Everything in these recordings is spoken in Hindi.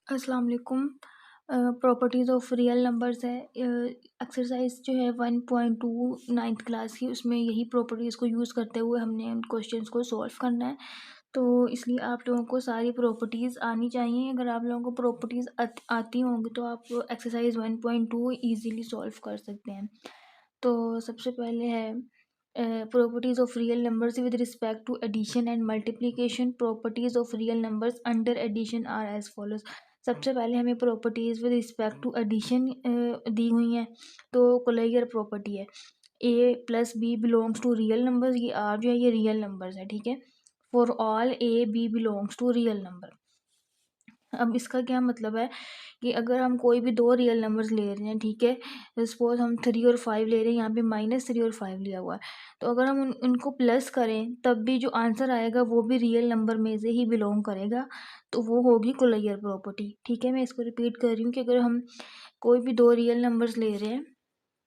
अस्सलाम वालेकुम। प्रॉपर्टीज़ ऑफ रियल नंबर्स है। एक्सरसाइज जो है 1.2 नाइन्थ क्लास की, उसमें यही प्रॉपर्टीज़ को यूज़ करते हुए हमने उन क्वेश्चंस को सॉल्व करना है। तो इसलिए आप लोगों को सारी प्रॉपर्टीज़ आनी चाहिए। अगर आप लोगों को प्रॉपर्टीज़ आती होंगी तो आप एक्सरसाइज 1.2 ईज़िली सॉल्व कर सकते हैं। तो सबसे पहले है properties of real numbers with respect to addition and multiplication. Properties of real numbers under addition are as follows. सबसे पहले हमें properties with respect to addition दी हुई हैं। तो कोलेयर प्रॉपर्टी है A plus B belongs to real numbers. ये आर जो है ये रियल नंबर्स है, ठीक है। For all A B belongs to real number. अब इसका क्या मतलब है कि अगर हम कोई भी दो रियल नंबर्स ले रहे हैं, ठीक है, सपोज हम 3 और 5 ले रहे हैं, यहाँ पे -3 और 5 लिया हुआ है, तो अगर हम उनको प्लस करें तब भी जो आंसर आएगा वो भी रियल नंबर में से ही बिलोंग करेगा। तो वो होगी कोलेयर प्रॉपर्टी, ठीक है। मैं इसको रिपीट कर रही हूँ कि अगर हम कोई भी दो रियल नंबर्स ले रहे हैं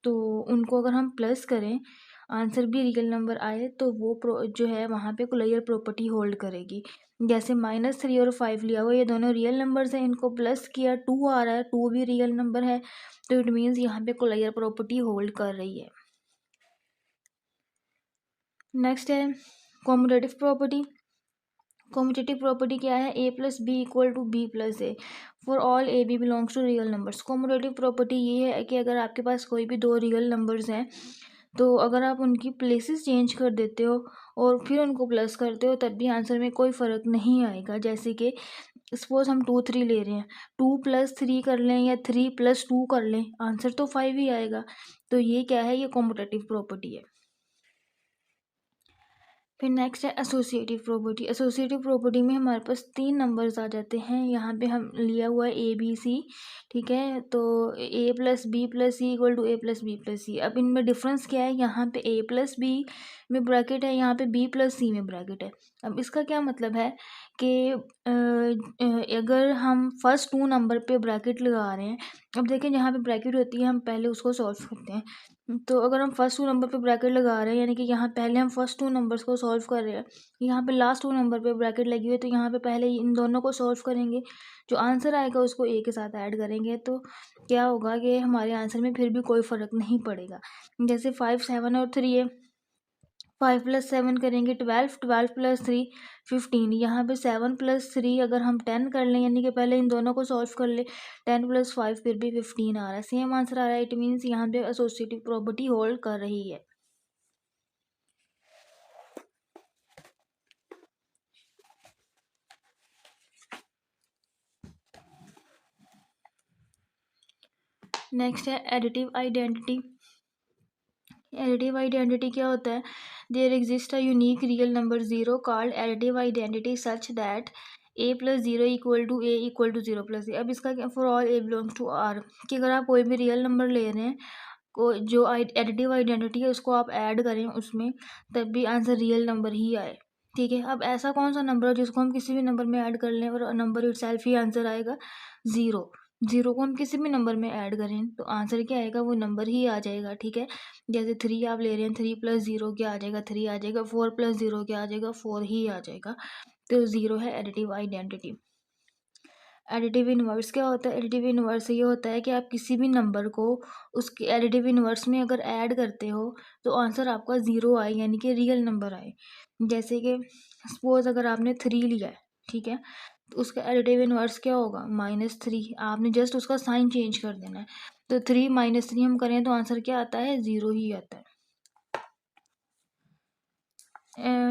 तो उनको अगर हम प्लस करें, आंसर भी रियल नंबर आए, तो वो जो है वहाँ पे कोलेयर प्रॉपर्टी होल्ड करेगी। जैसे -3 और 5 लिया हुआ, ये दोनों रियल नंबर्स हैं, इनको प्लस किया 2 आ रहा है, 2 भी रियल नंबर है, तो इट मीन्स यहाँ पे कोलेयर प्रॉपर्टी होल्ड कर रही है। नेक्स्ट है कॉम्यूटेटिव प्रॉपर्टी। कॉम्यूटेटिव प्रॉपर्टी क्या है? A plus B equal to B plus A for all A B belongs to real numbers. Commutative property ये है कि अगर आपके पास कोई भी दो रियल नंबर्स हैं, तो अगर आप उनकी प्लेसेस चेंज कर देते हो और फिर उनको प्लस करते हो, तब भी आंसर में कोई फ़र्क नहीं आएगा। जैसे कि सपोज हम 2 3 ले रहे हैं, 2 + 3 कर लें या 3 + 2 कर लें, आंसर तो 5 ही आएगा। तो ये क्या है? ये कॉम्यूटेटिव प्रॉपर्टी है। फिर नेक्स्ट है एसोसिएटिव प्रॉपर्टी। एसोसिएटिव प्रॉपर्टी में हमारे पास 3 नंबर्स आ जाते हैं। यहाँ पे हम लिया हुआ है ए बी सी, ठीक है। तो A plus B plus C equal to A plus B plus C. अब इनमें डिफरेंस क्या है? यहाँ पे ए प्लस बी में ब्रैकेट है, यहाँ पे बी प्लस सी में ब्रैकेट है। अब इसका क्या मतलब है कि अगर हम फर्स्ट 2 नंबर पे ब्रैकेट लगा रहे हैं, अब देखिए जहाँ पे ब्रैकेट होती है हम पहले उसको सॉल्व करते हैं। तो अगर हम फर्स्ट 2 नंबर पे ब्रैकेट लगा रहे हैं, यानी कि यहाँ पहले हम फर्स्ट 2 नंबर्स को सॉल्व कर रहे हैं, यहाँ पे लास्ट 2 नंबर पे ब्रैकेट लगी हुई है, तो यहाँ पे पहले इन दोनों को सॉल्व करेंगे, जो आंसर आएगा उसको ए के साथ ऐड करेंगे, तो क्या होगा कि हमारे आंसर में फिर भी कोई फ़र्क नहीं पड़ेगा। जैसे 5 7 और 3 है, 5 + 7 करेंगे 12, 12 + 3 15। यहाँ पे 7 + 3 अगर हम 10 कर लें, यानी कि पहले इन दोनों को सॉल्व कर ले, 10 + 5 फिर भी 15 आ रहा है, सेम आंसर आ रहा है। इट मीन्स यहाँ पे एसोसिएटिव प्रॉपर्टी होल्ड कर रही है। नेक्स्ट है एडिटिव आइडेंटिटी। एडिटिव आइडेंटिटी क्या होता है? There exist a unique real number 0 called additive identity such that A plus 0 equal to A equal to 0 + A. अब इसका क्या? For all A belongs to R, कि अगर आप कोई भी रियल नंबर ले रहे हैं, को जो एडिटिव आइडेंटिटी है उसको आप ऐड करें उसमें, तब भी आंसर रियल नंबर ही आए, ठीक है। अब ऐसा कौन सा नंबर है जिसको हम किसी भी नंबर में ऐड कर लें और नंबर इटसेल्फ ही आंसर आएगा? 0। 0 को हम किसी भी नंबर में ऐड करें तो आंसर क्या आएगा? वो नंबर ही आ जाएगा, ठीक है। जैसे 3 आप ले रहे हैं, 3 + 0 क्या आ जाएगा? 3 आ जाएगा। 4 + 0 क्या आ जाएगा? 4 ही आ जाएगा। तो 0 है एडिटिव आइडेंटिटी। एडिटिव इन्वर्स क्या होता है? एडिटिव इन्वर्स ये होता है कि आप किसी भी नंबर को उसके एडिटिव इन्वर्स में अगर ऐड करते हो तो आंसर आपका 0 आए, यानी कि रियल नंबर आए। जैसे कि सपोज अगर आपने 3 लिया है, ठीक है, तो उसका एडिटिव इन्वर्स क्या होगा? -3। आपने जस्ट उसका साइन चेंज कर देना है, तो 3 - 3 हम करें तो आंसर क्या आता है? 0 ही आता है।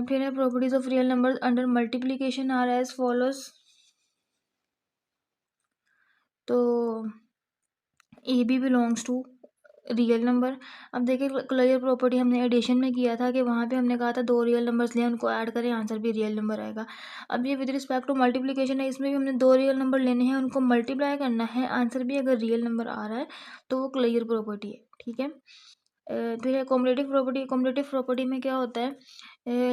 फिर है properties of real number under multiplication are as follows. तो A B belongs to real number. अब देखिए क्लियर प्रॉपर्टी हमने एडिशन में किया था कि वहाँ पे हमने कहा था दो रियल नंबर्स लें, उनको ऐड करें, आंसर भी रियल नंबर आएगा। अब ये विद रिस्पेक्ट टू मल्टीप्लिकेशन है, इसमें भी हमने दो रियल नंबर लेने हैं, उनको मल्टीप्लाई करना है, आंसर भी अगर रियल नंबर आ रहा है तो वो क्लियर प्रॉपर्टी है, ठीक है। फिर है कॉम्पिटिटिव प्रॉपर्टी। कॉम्पिटिटिव प्रॉपर्टी में क्या होता है?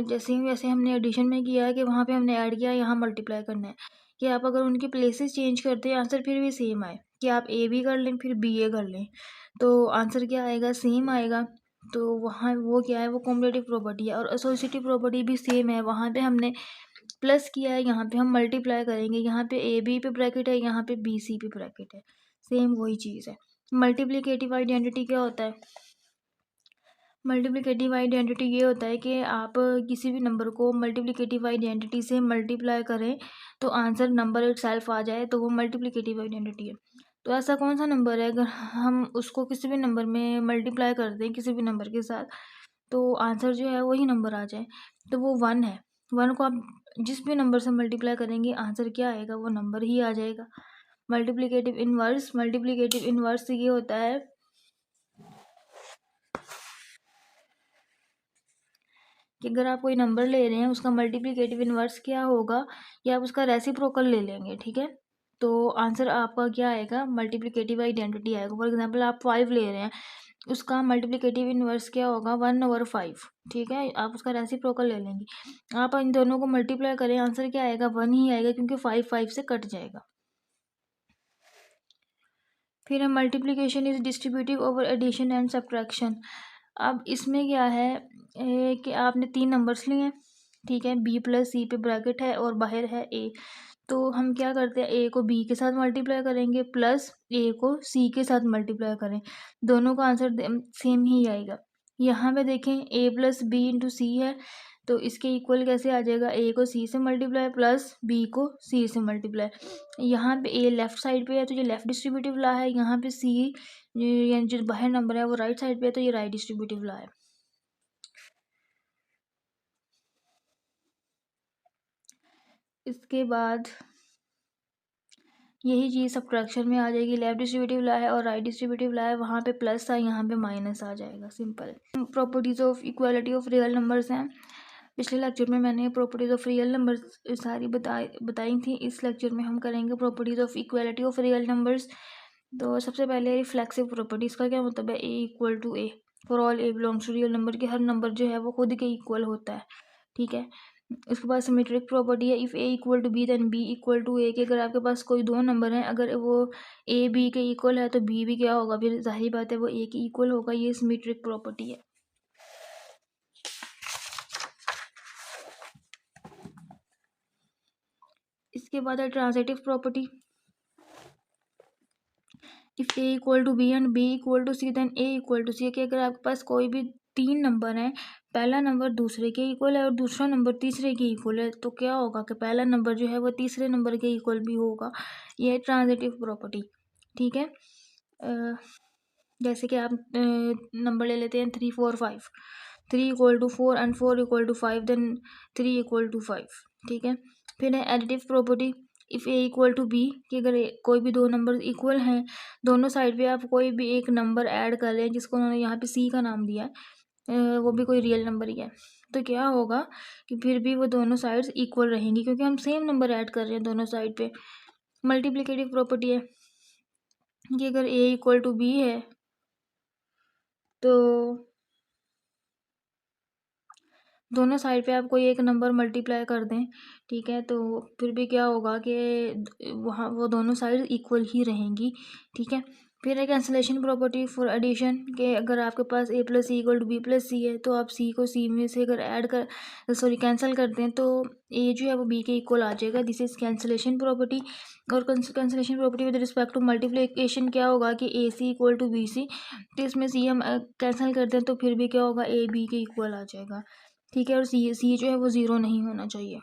जैसे ही वैसे हमने एडिशन में किया है कि वहाँ पे हमने ऐड किया, यहाँ मल्टीप्लाई करना है, कि आप अगर उनकी प्लेसेस चेंज करते हैं आंसर फिर भी सेम आए, कि आप ए बी कर लें फिर बी ए कर लें, तो आंसर क्या आएगा? सेम आएगा। तो वहाँ वो क्या है? वो कॉम्पिटिटिव प्रॉपर्टी है। और एसोसिएटिव प्रॉपर्टी भी सेम है, वहाँ पे हमने प्लस किया है, यहाँ पे हम मल्टीप्लाई करेंगे, यहाँ पे ए बी पे ब्रैकेट है, यहाँ पे बी सी पे ब्रैकेट है, सेम वही चीज़ है। मल्टीप्लिकेटिव आइडेंटिटी क्या होता है? मल्टीप्लिकेटिव आइडेंटिटी ये होता है कि आप किसी भी नंबर को मल्टीप्लिकेटिव आइडेंटिटी से मल्टीप्लाई करें तो आंसर नंबर इटसेल्फ आ जाए, तो वो मल्टीप्लिकेटिव आइडेंटिटी है। तो ऐसा कौन सा नंबर है, अगर हम उसको किसी भी नंबर में मल्टीप्लाई कर दें किसी भी नंबर के साथ, तो आंसर जो है वही नंबर आ जाए, तो वो 1 है। 1 को आप जिस भी नंबर से मल्टीप्लाई करेंगे आंसर क्या आएगा, वो नंबर ही आ जाएगा। मल्टीप्लिकेटिव इनवर्स ये होता है कि अगर आप कोई नंबर ले रहे हैं उसका मल्टीप्लिकेटिव इनवर्स क्या होगा, या आप उसका रेसिप्रोकल ले लेंगे, ठीक है, तो आंसर आपका क्या आएगा, मल्टीप्लिकेटिव आइडेंटिटी आएगा। फॉर एग्जांपल आप 5 ले रहे हैं, उसका मल्टीप्लिकेटिव इनवर्स क्या होगा, 1/5, ठीक है, आप उसका रेसिप्रोकल ले लेंगे। आप इन दोनों को मल्टीप्लाई करें, आंसर क्या आएगा, 1 ही आएगा, क्योंकि 5 5 से कट जाएगा। फिर है multiplication is distributive over addition and subtraction. अब इसमें क्या है कि आपने 3 नंबर्स लिए हैं, ठीक है, बी प्लस सी पे ब्रैकेट है और बाहर है ए, तो हम क्या करते हैं, ए को बी के साथ मल्टीप्लाई करेंगे प्लस ए को सी के साथ मल्टीप्लाई करें, दोनों का आंसर सेम ही आएगा। यहाँ पे देखें ए प्लस बी इंटू सी है, तो इसके इक्वल कैसे आ जाएगा, ए को सी से मल्टीप्लाई प्लस बी को सी से मल्टीप्लाई। यहाँ पे ए लेफ्ट साइड पे है तो ये लेफ्ट डिस्ट्रीब्यूटिव ला है, यहाँ पे सी यानी जो बाहर नंबर है वो राइट साइड पे है तो ये राइट डिस्ट्रीब्यूटिव ला है। इसके बाद यही चीज़ सब्ट्रैक्शन में आ जाएगी, लेफ्ट डिस्ट्रीब्यूटिव ला है और राइट डिस्ट्रीब्यूटिव ला है, वहाँ पे प्लस था यहाँ पे माइनस आ जाएगा, simple. Properties of equality of real numbers हैं। पिछले लेक्चर में मैंने प्रॉपर्टीज ऑफ रियल नंबर्स सारी बताई थी, इस लेक्चर में हम करेंगे properties of equality of real numbers. तो सबसे पहले रिफ्लेक्सिव प्रॉपर्टी, इसका क्या मतलब है, A equal to A for all A belongs to real number, के हर नंबर जो है वो खुद के इक्वल होता है, ठीक है। उसके बाद सिमेट्रिक प्रॉपर्टी है, if A equal to B then B equal to A, कि अगर आपके पास कोई दो नंबर हैं, अगर वो ए बी के इक्वल है तो बी भी क्या होगा, फिर जाहिर बात है वो ए के इक्वल होगा, ये सिमेट्रिक प्रॉपर्टी है। इसके बाद है transitive property, if A equal to B and B equal to C then A equal to C, कि अगर आपके पास कोई भी 3 नंबर हैं, पहला नंबर दूसरे के इक्वल है और दूसरा नंबर तीसरे के इक्वल है, तो क्या होगा कि पहला नंबर जो है वो तीसरे नंबर के इक्वल भी होगा, ये है ट्रांजिटिव प्रॉपर्टी, ठीक है। जैसे कि आप नंबर ले लेते हैं 3 4 5, 3 equal to 4 and 4 equal to 5 then 3 equal to 5, ठीक है। फिर है additive property, if A equal to B, कि अगर कोई भी दो नंबर इक्वल हैं, दोनों साइड पे आप कोई भी एक नंबर ऐड कर रहे हैं, जिसको उन्होंने यहाँ पे सी का नाम दिया है, वो भी कोई रियल नंबर ही है, तो क्या होगा कि फिर भी वो दोनों साइड्स इक्वल रहेंगी, क्योंकि हम सेम नंबर ऐड कर रहे हैं दोनों साइड पे। मल्टीप्लिकेटिव प्रॉपर्टी है कि अगर ए इक्वल टू बी है तो दोनों साइड पे आप कोई एक नंबर मल्टीप्लाई कर दें, ठीक है, तो फिर भी क्या होगा कि वहाँ वो दोनों साइड इक्वल ही रहेंगी, ठीक है। फिर है कैंसलेशन प्रॉपर्टी फॉर एडिशन, के अगर आपके पास A plus C equal to B plus C है, तो आप सी को सी में से अगर ऐड कर सॉरी कैंसिल करते हैं तो ए जो है वो बी के इक्वल आ जाएगा, दिस इज कैंसलेशन प्रॉपर्टी। और cancellation property with respect to multiplication क्या होगा कि A C equal to B C, तो इसमें सी हम कैंसिल करते हैं तो फिर भी क्या होगा, ए बी के इक्वल आ जाएगा, ठीक है, और सी जो है वो ज़ीरो नहीं होना चाहिए।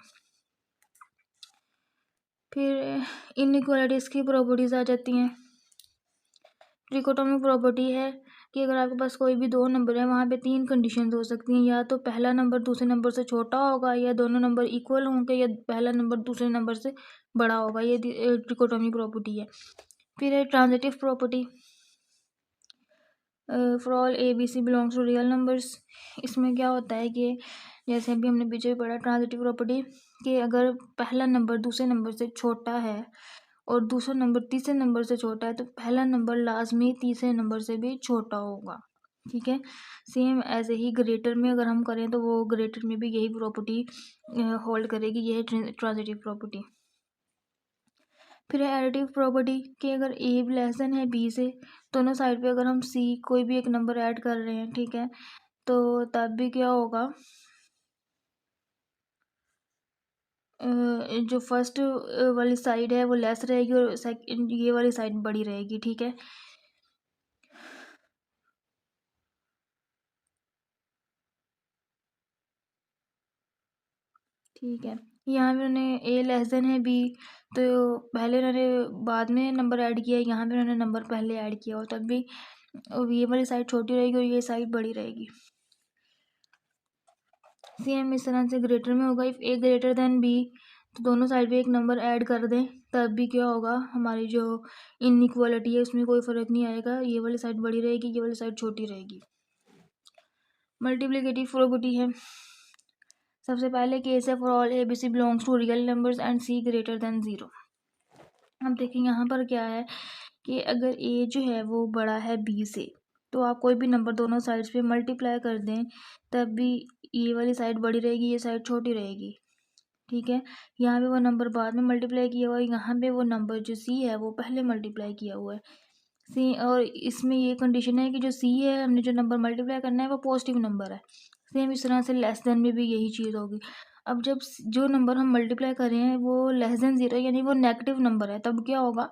फिर इनइक्वालिटीज़ की प्रॉपर्टीज़ आ जाती हैं। ट्रिकोटोमी प्रॉपर्टी है कि अगर आपके पास कोई भी दो नंबर है, वहाँ पे 3 कंडीशंस हो सकती हैं, या तो पहला नंबर दूसरे नंबर से छोटा होगा, या दोनों नंबर इक्वल होंगे, या पहला नंबर दूसरे नंबर से बड़ा होगा, ये ट्रिकोटोमी प्रॉपर्टी है। फिर है transitive property, for all A B C belongs to real numbers. इसमें क्या होता है कि जैसे अभी हमने पीछे पढ़ा ट्रांजिटिव प्रॉपर्टी, कि अगर पहला नंबर दूसरे नंबर से छोटा है और दूसरा नंबर तीसरे नंबर से छोटा है, तो पहला नंबर लाजमी तीसरे नंबर से भी छोटा होगा, ठीक है। सेम ऐसे ही ग्रेटर में अगर हम करें तो वो ग्रेटर में भी यही प्रॉपर्टी होल्ड करेगी, यह है ट्रांजिटिव प्रॉपर्टी। फिर है एडिटिव प्रॉपर्टी, कि अगर ए लेस देन है बी से, दोनों साइड पे अगर हम सी कोई भी एक नंबर ऐड कर रहे हैं, ठीक है, तो तब भी क्या होगा, जो फर्स्ट वाली साइड है वो लेस रहेगी और सेकंड ये वाली साइड बड़ी रहेगी, ठीक है। ठीक है, यहाँ पे उन्होंने ए लेस देन है बी, तो पहले उन्होंने बाद में नंबर ऐड किया, यहाँ पे उन्होंने नंबर पहले ऐड किया और तब भी ये वाली साइड छोटी रहेगी और ये साइड बड़ी रहेगी। सेम इस तरह से ग्रेटर में होगा, if A greater than B, तो दोनों साइड पे एक नंबर ऐड कर दें, तब भी क्या होगा, हमारी जो इनइक्वालिटी है उसमें कोई फ़र्क नहीं आएगा, ये वाली साइड बड़ी रहेगी, ये वाली साइड छोटी रहेगी। मल्टीप्लिकेटिव प्रॉपर्टी है, सबसे पहले केस है for all A B C belongs to real numbers and C greater than 0। अब देखिए यहाँ पर क्या है कि अगर ए जो है वो बड़ा है बी से, तो आप कोई भी नंबर दोनों साइड्स पे मल्टीप्लाई कर दें, तब भी ये वाली साइड बड़ी रहेगी, ये साइड छोटी रहेगी, ठीक है। यहाँ पे वो नंबर बाद में मल्टीप्लाई किया हुआ है, यहाँ पे वो नंबर जो सी है वो पहले मल्टीप्लाई किया हुआ है सी, और इसमें ये कंडीशन है कि जो सी है, हमने जो नंबर मल्टीप्लाई करना है वो पॉजिटिव नंबर है। सेम इस तरह से लेस देन में भी यही चीज़ होगी। अब जब जो नंबर हम मल्टीप्लाई कर रहे हैं वो लेस देन 0 यानी वो नेगेटिव नंबर है, तब क्या होगा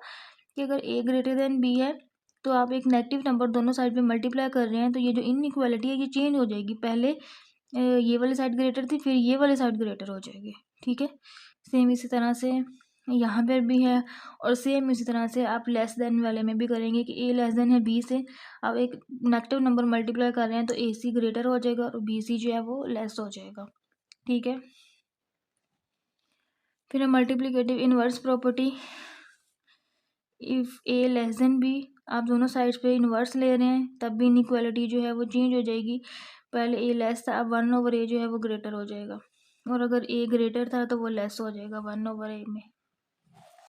कि अगर ए ग्रेटर देन बी है, तो आप एक नेगेटिव नंबर दोनों साइड पे मल्टीप्लाई कर रहे हैं, तो ये जो इनइक्वालिटी है ये चेंज हो जाएगी, पहले ये वाली साइड ग्रेटर थी, फिर ये वाली साइड ग्रेटर हो जाएगी, ठीक है। सेम इसी तरह से यहाँ पर भी है, और सेम इसी तरह से आप लेस देन वाले में भी करेंगे कि ए लेस देन है बी से, आप एक नेगेटिव नंबर मल्टीप्लाई कर रहे हैं तो ए सी ग्रेटर हो जाएगा और बी सी जो है वो लेस हो जाएगा, ठीक है। फिर multiplicative inverse property, if A less than B, आप दोनों साइड्स पे इन्वर्स ले रहे हैं, तब भी इनइक्वालिटी जो है वो चेंज हो जाएगी, पहले ए लेस था, अब 1/a जो है वो ग्रेटर हो जाएगा, और अगर ए ग्रेटर था तो वो लेस हो जाएगा 1/a में।